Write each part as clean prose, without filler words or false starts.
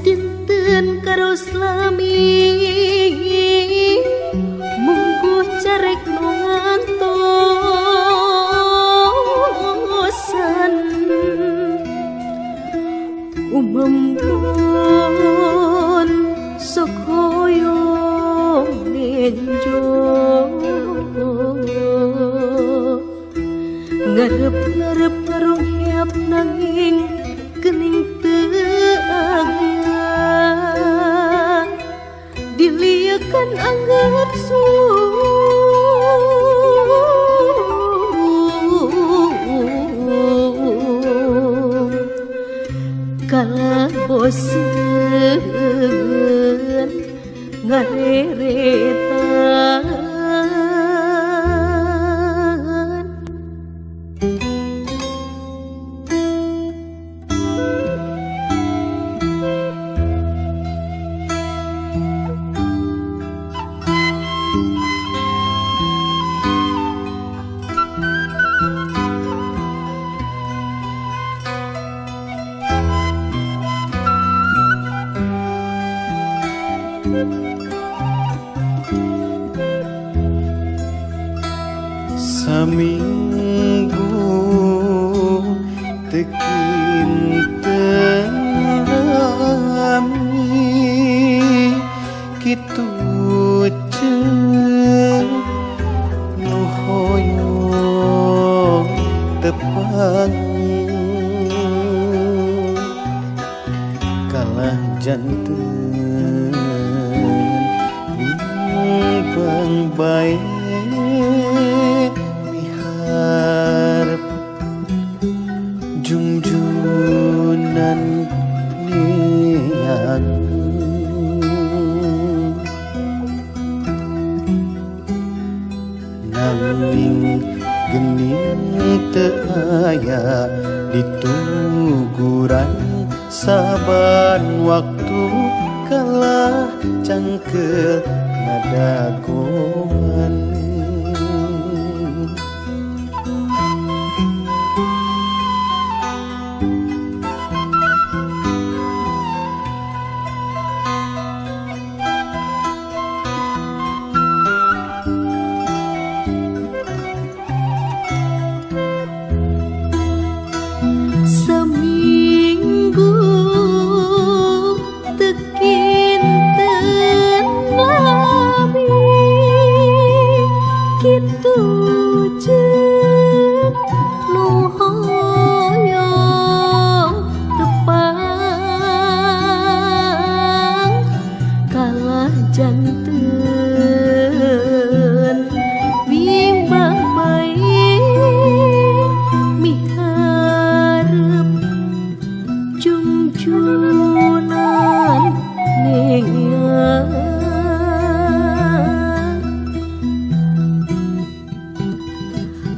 dinten karo slami mungguh carek ngantosan umembun sok hoyong nenjo ngarep-ngarep karung hiap nanging kening teu agya diliakan anggar kalah bosen ngareretan saminggu tekinten rami kitu ceuk nu hoyong tepang kalah janten bang bae miharep jungjunan niat nanging gening teu aya dituguran saban waktu kalah cangkeul ngadagoan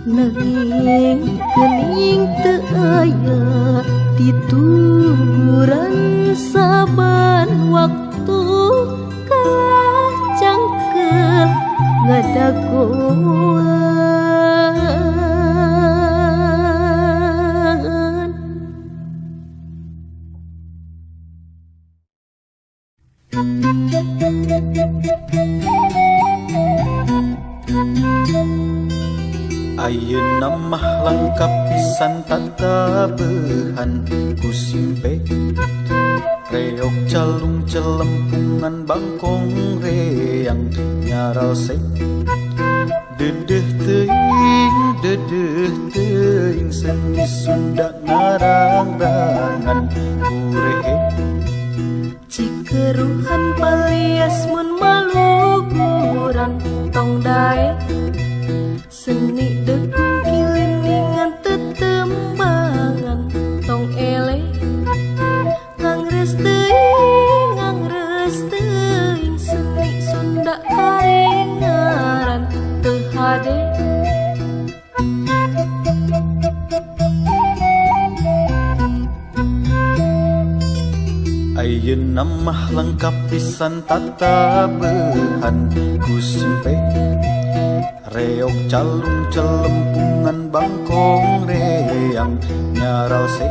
nanging kening teu aya dituguran saban waktu kalah cangkeul ngadagoan ayeuna mah lengkap pisan tatabehan ku simpe reog calung celempungan bangkong reang nyaral se dedeh teuing seni Sunda narang-rangan kurehe cikeruhan palias mun maluguran tong dae seni dekung kiliningan tetembangan tong ele ngangres teuing seni Sunda karingaran teu hade ayeuna mah lengkap pisan tatabehan ku simpe reog calung celempungan bangkong reang nyaral se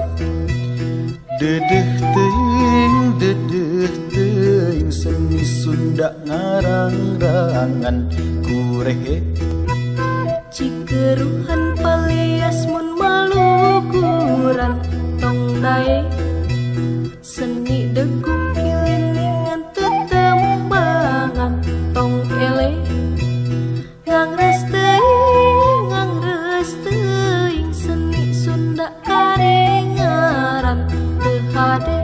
dedeh teuing seni Sunda ngarang-rangan kurehe Cikeruhan palias mun maluguran tong dae seni degung kiliningan tetembangan tong ele ngangres teuing seni Sunda karingaran teu hade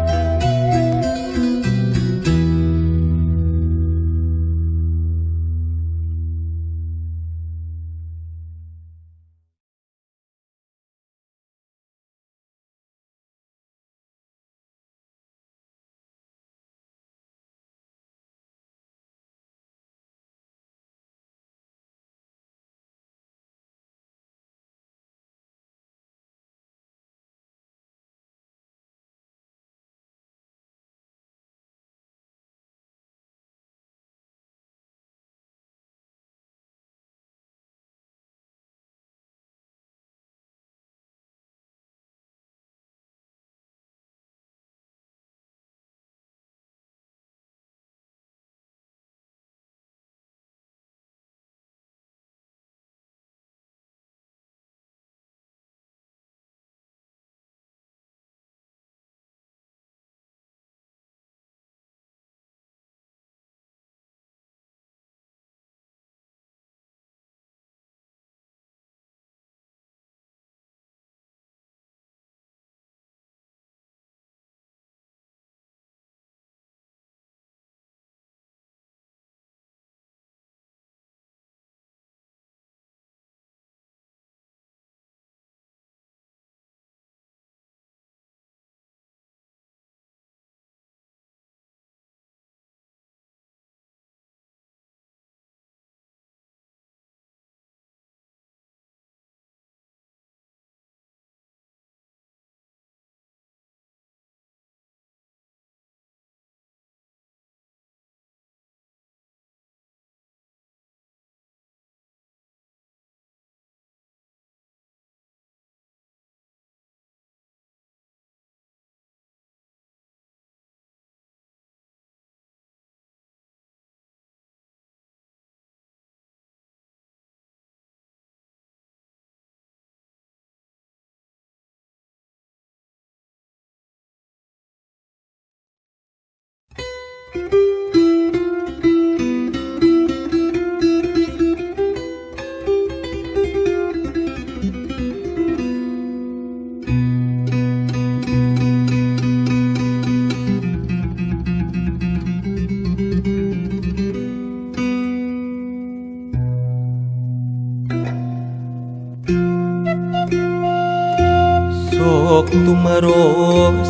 Sok tumaros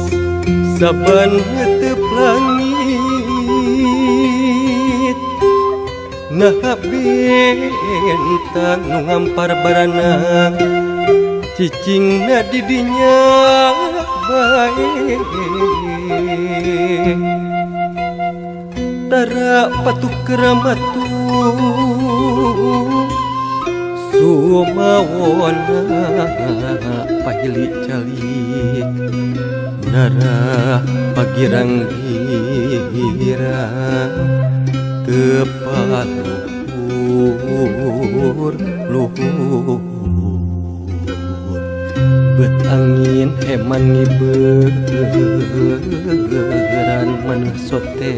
saban hetep langit nah bentang nu ngampar barana cicingna di dinya bae tara patuk keramatu sumawona pahili calik nara pagirang girang tepat luhur bet angin heman ngiberan maneh sote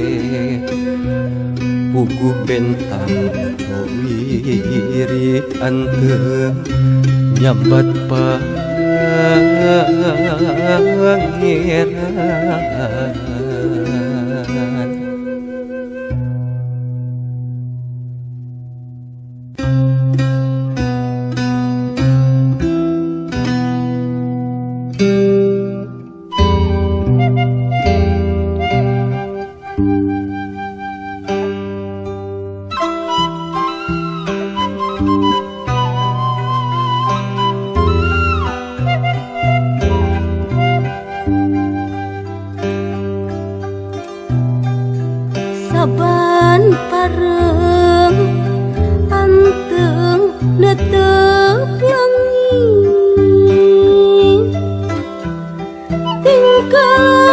puguh bentang wirid anteng nyambat pangeran saban pareng anteng netep langit tingkah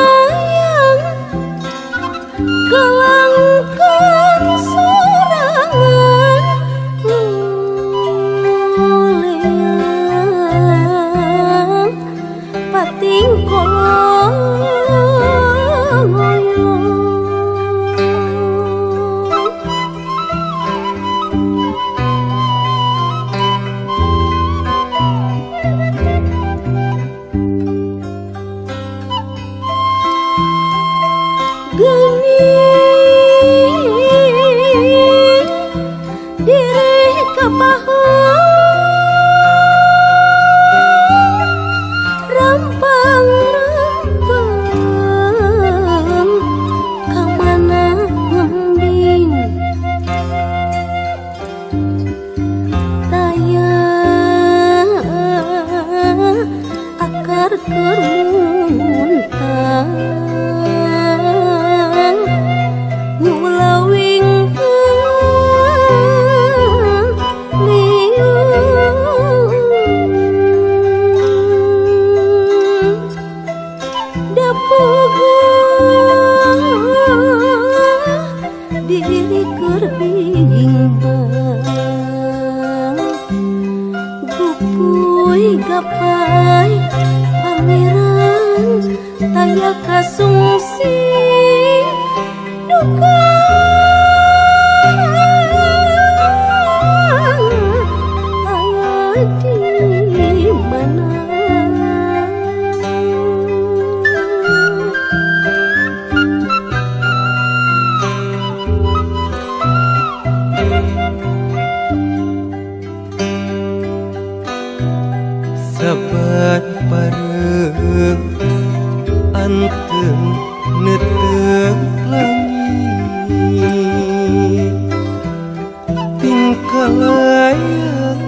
geni diri kapahu rampang rampang kamana ngembing taya akar kermuntang ngulawing liung dapugu diri kerbimbang gupuy gapai pangeran taya kasungsi duka aya di mana sabat pareng anteng neteng langit tingkalayang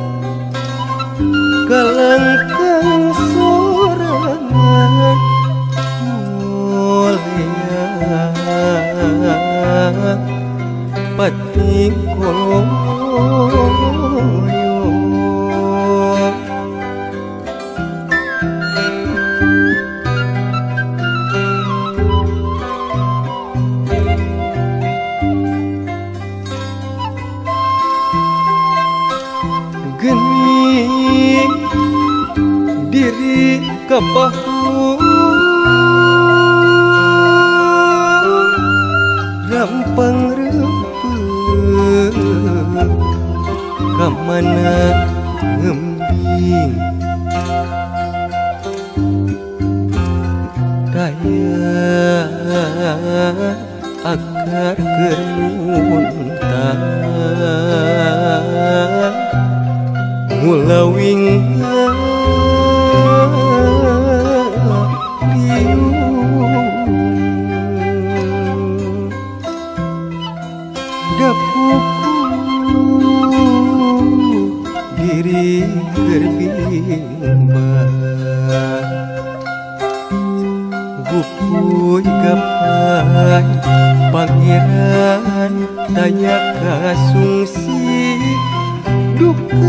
kalangkang sorangan mulia pating koyo geni diri kapahu rampang rempeng kamana ngembing daya akar kermuntang ngulawing liung dapuku diri kerbimbang gupuy gapai pangeran tanya kasungsi duka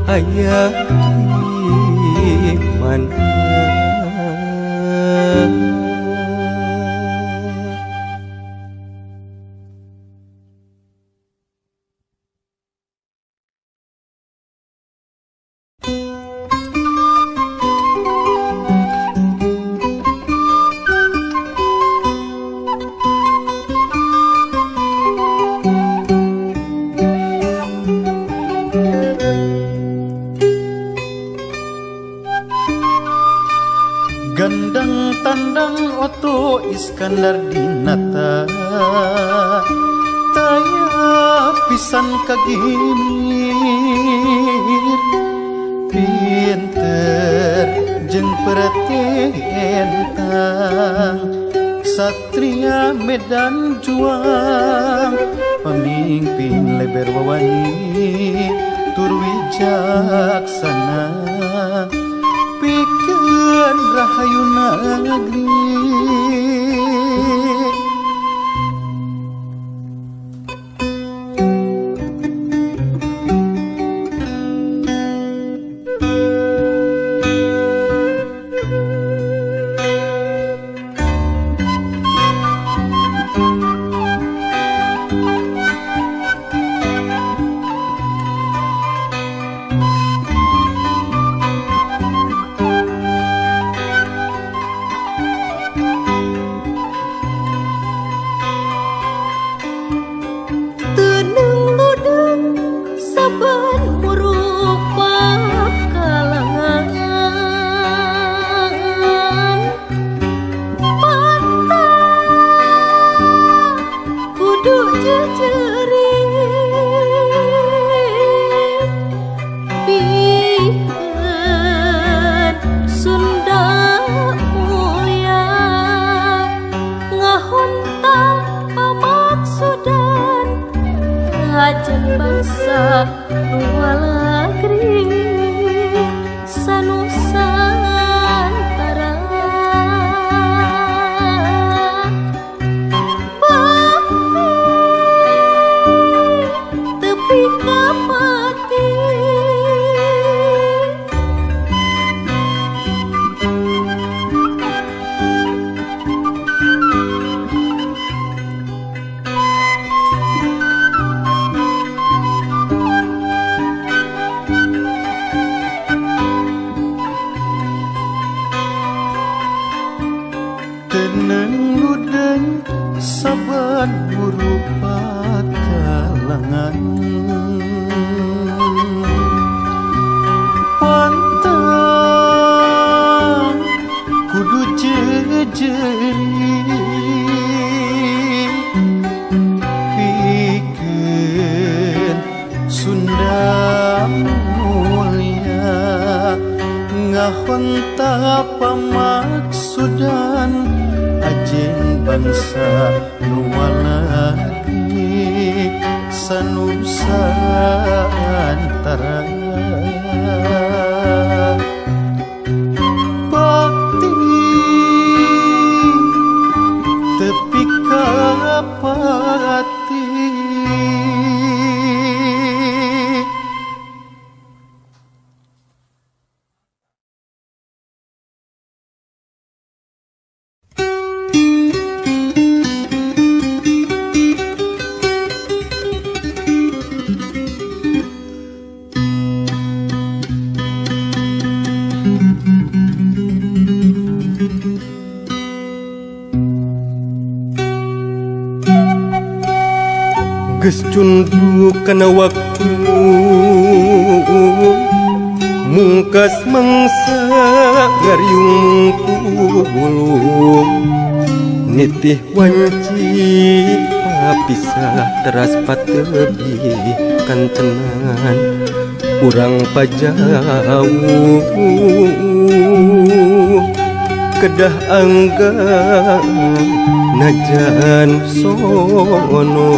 aya di mana Gandang tandang oto Iskandar Dinata taya pisan kagimir pinter jeung pretentang satria medan juang pemimpin leber wawani tur wijaksana pikeun rahayu negeri teneng ludeng saban berupa kalangan pantang kudu jejeri pikeun Sunda mulia ngahonta pamaksudan ajeng bangsa nu walagi sanusantara bakti tepi kapati geus cundu kana waktu mungkas mangsa ngariung mungkul nitih wanci papisah teras patebi kantenan urang pajauh kedah angga najan sono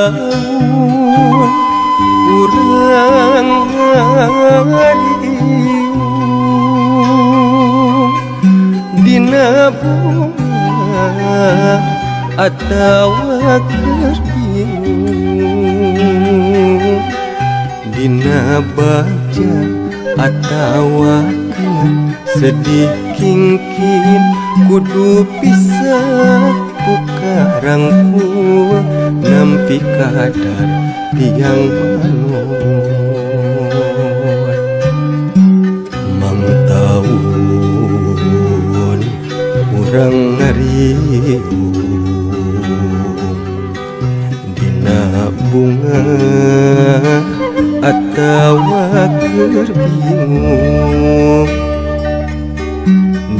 mangtaun urang ngariung dina bunga atawa keur bingung dina baca atawa keur sedih kingkin kudu pisah pukarangku nampi kadar tiang manut mangtaun urang ngariung dina bunga atawa keur bingung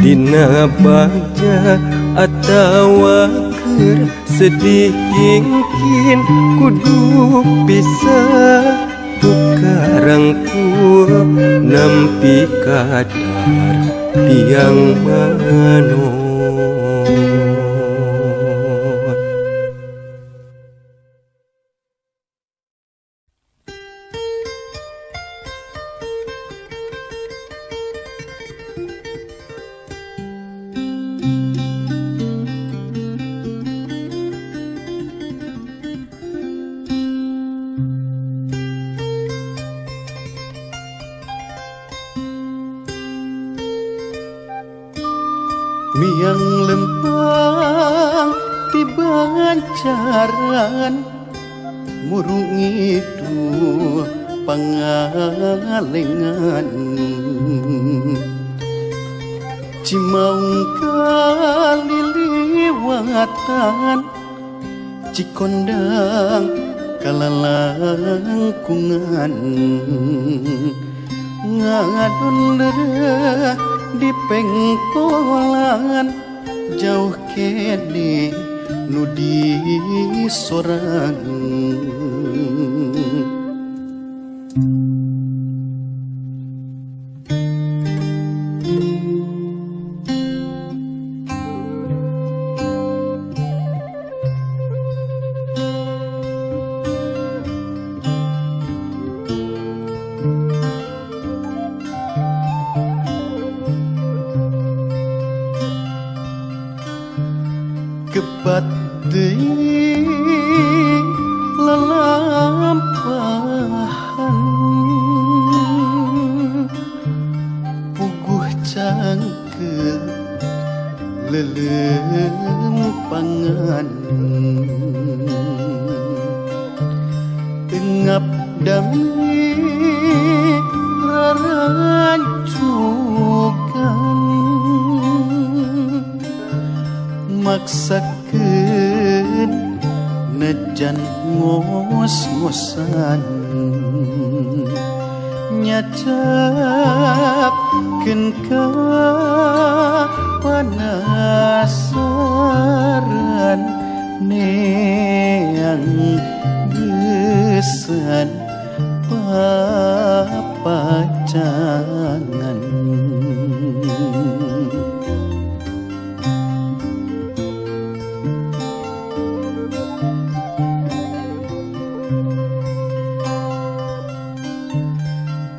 dina baca atawa keur sedih kingkin kudu pisah karangku nampi kadar tiang manon. Miang lempang di bancaran murung itu pangalengan Cimaung kali liwatan Cikondang kalalangkungan ngadon lereh di pengkolan jauh kene nudi sorang kebat deui lalampahan puguh cangkeul lelempangan engap dami rarancukan maksakeun nejan ngos-ngosan nyacapkeun ka panasaran neang geusan papacangan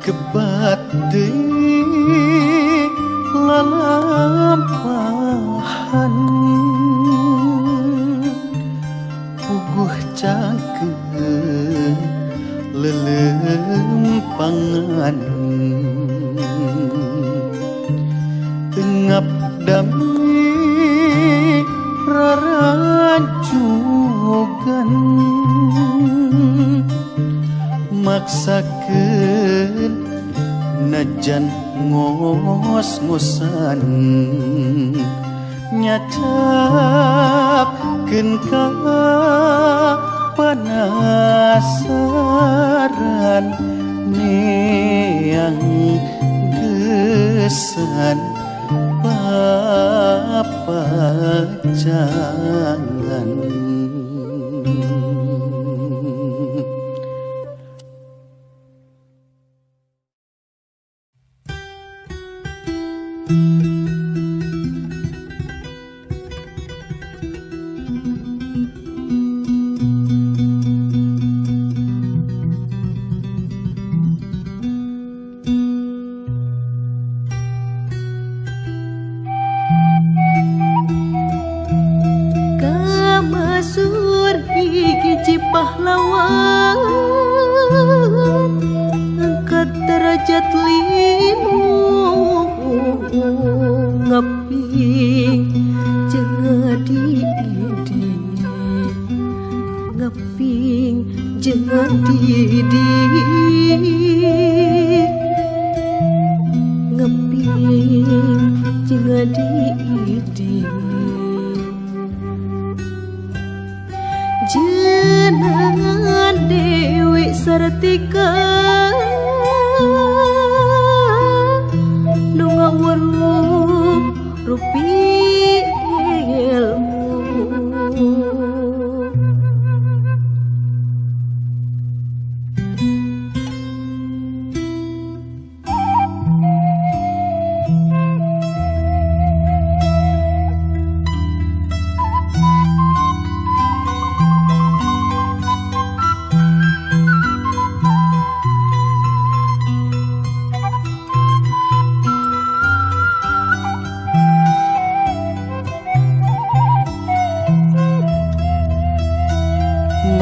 kebat deui lalampahan puguh cangkeul lelempangan engap dami rarancugan maksakeun najan ngos-ngosan nyacapkeun ka panasaran neang geusan papacangan pahlawan angkat derajat limu ngaping jengadi ngaping jengadi ngaping jengadi jenengan Dewi Sartika nu ngawuruh rupi ilmu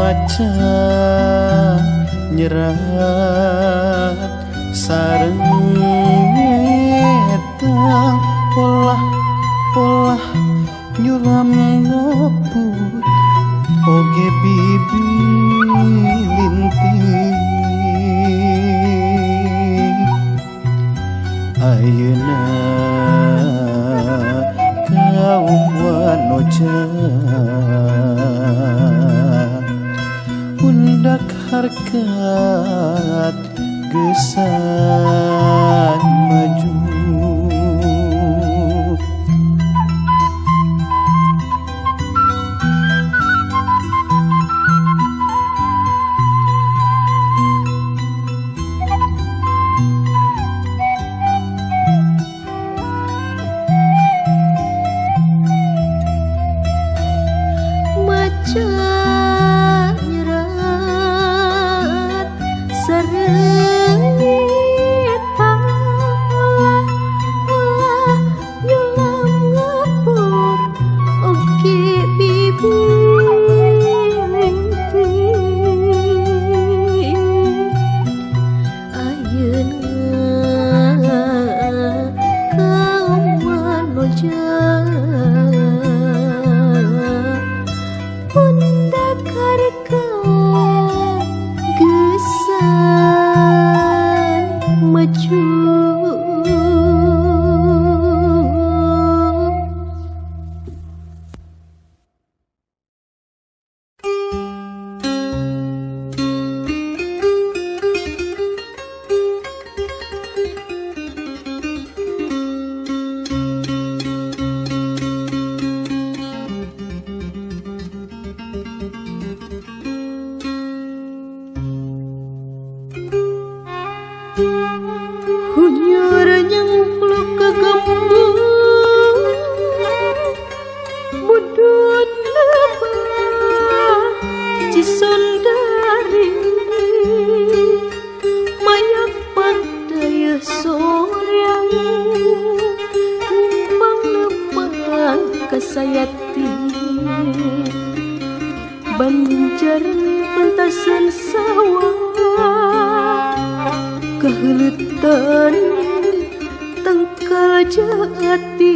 maca nyerat sareng nyetang polah nyulam ngoput oge bibi linting ayeuna kaum wanoja undak harkat gesan maju nyerat sareng nyetang polah nyulam ngaput oge bibi linting ayeuna kaum wanoja undak harkat gesan maju hunyur nyempluk ke gembung mudut lebah cisondari mayak padaya soryang nimpang lepang kasayati banjaran pentasan sawah keheletan tengkal jati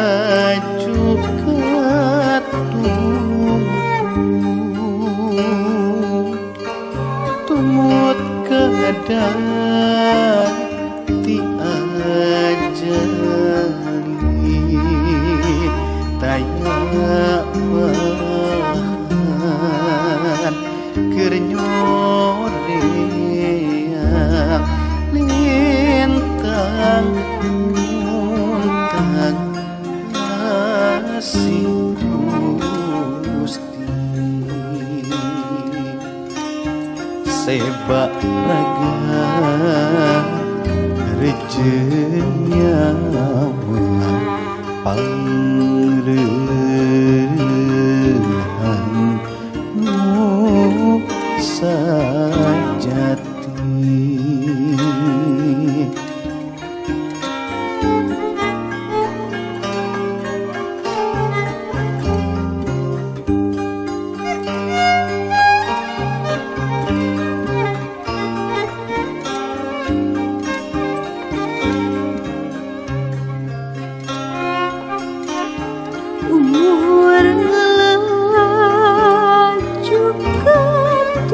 laju tumut keadaan ti ajali taya bahan kernyoreang lintang muntang asih Gusti sebak raga rejenya pangrehan nu sajati umur ngelaju ketutup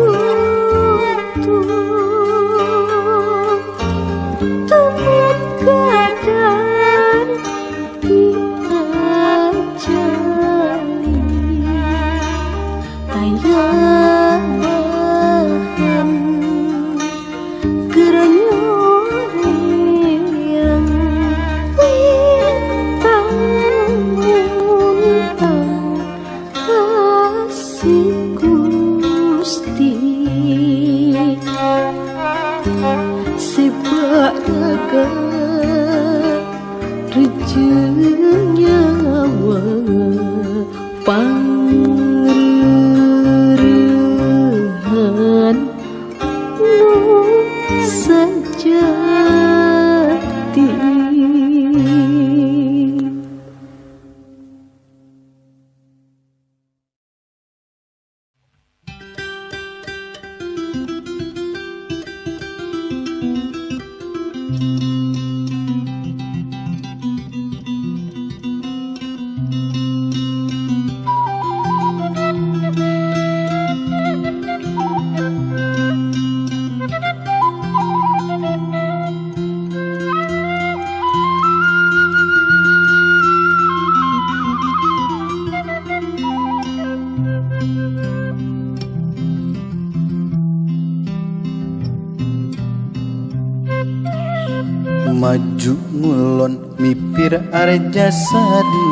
maju ngulon mipir arja sadi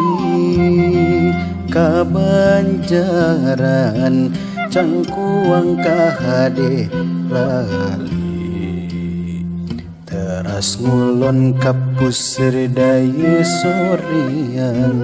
kabanjaran cangkuang kahade lali teras ngulon kapusir daya soreang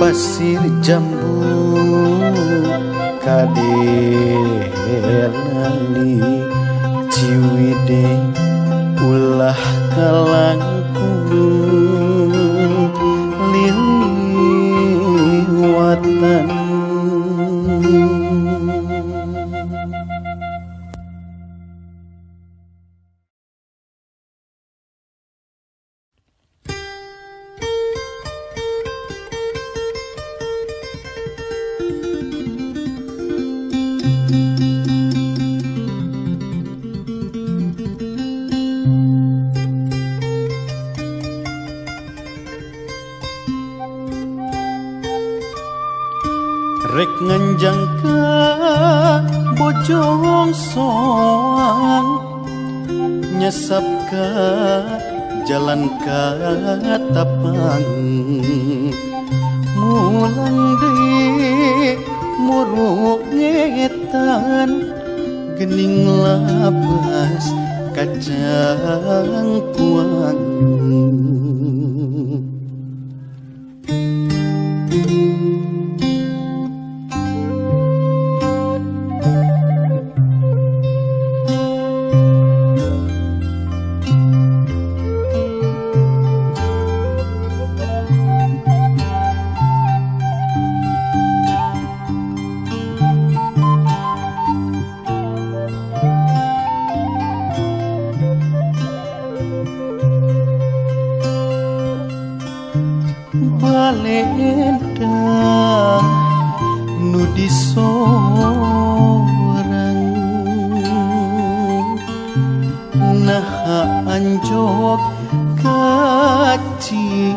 pasir jambu kadelali ciwide ulah kalangkung liliwatan rek nganjangka bojong soang nyesap ka jalan katapang mulang deui muruk ngetan gening labas kacang kuang baleda nu disorang naha anjok kaci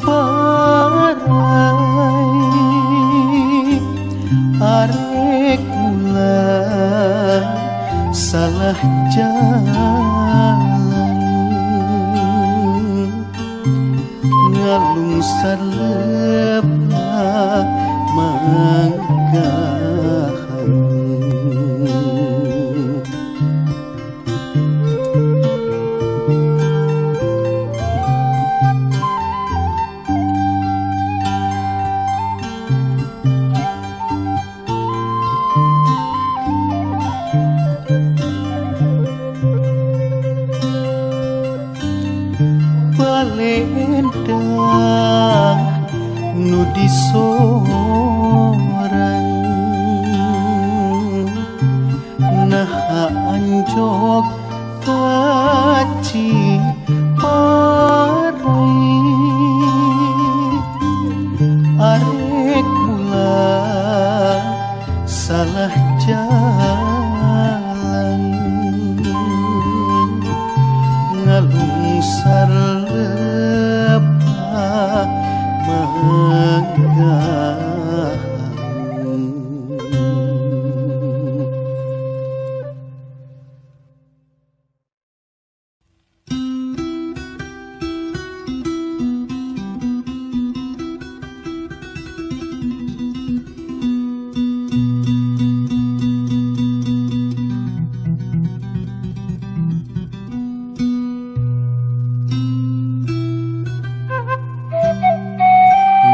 parai arek mula salah jalan ngalung salepah manggahan baleda nu disorang kaci parai arek mula salah jalan ngalungsar lepah mangga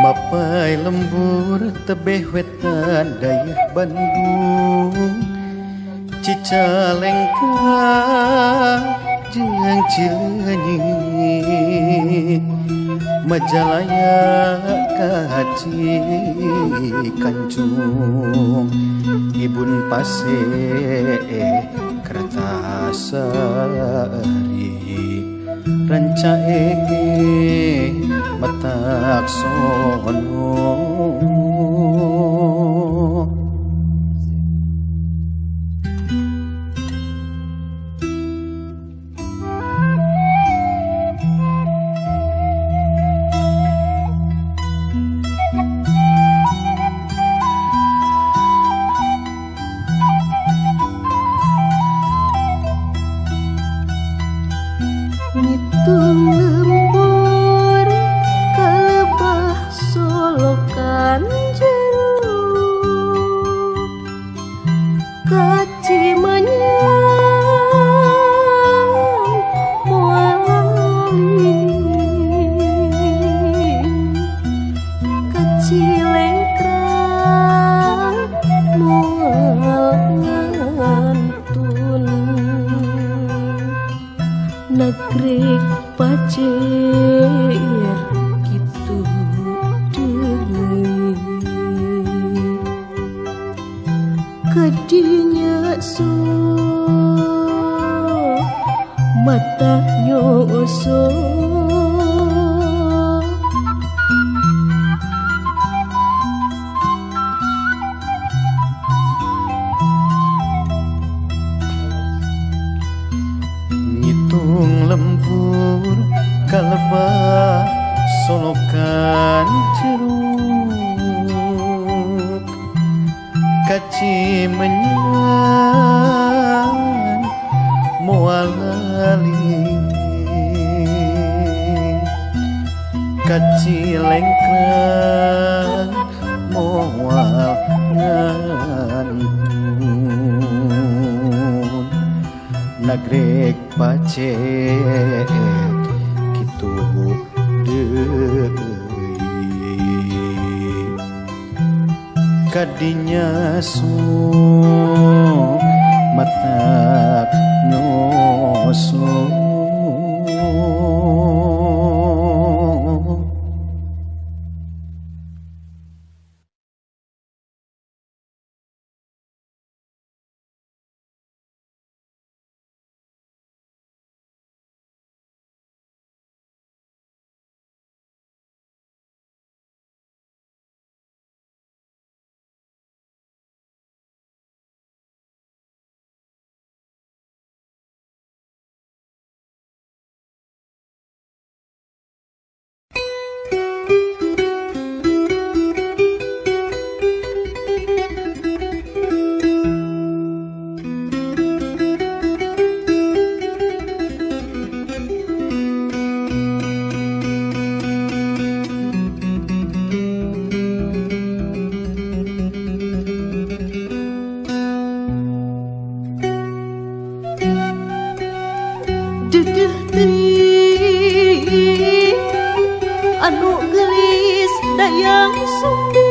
mapai lembur tebeh wetan dayeuh Bandung Cicalengka jeung Cileunyi Majalaya kahaci Kancung Ibun Pase Kertasari Rancaege matak sono ngitung lembur kalebah solokan jeruk kaci manyang muali kaci lengkrang mual ngantun nagreg pacer kitu deui kadinya so mata nyoso ngitung lembur kalebah solokan jeruk kaci menyan moal lali kaci lengkrang moal ngantun nagreg pacet kitu deui kadinya su matak nyoso anu gelis dayang sumber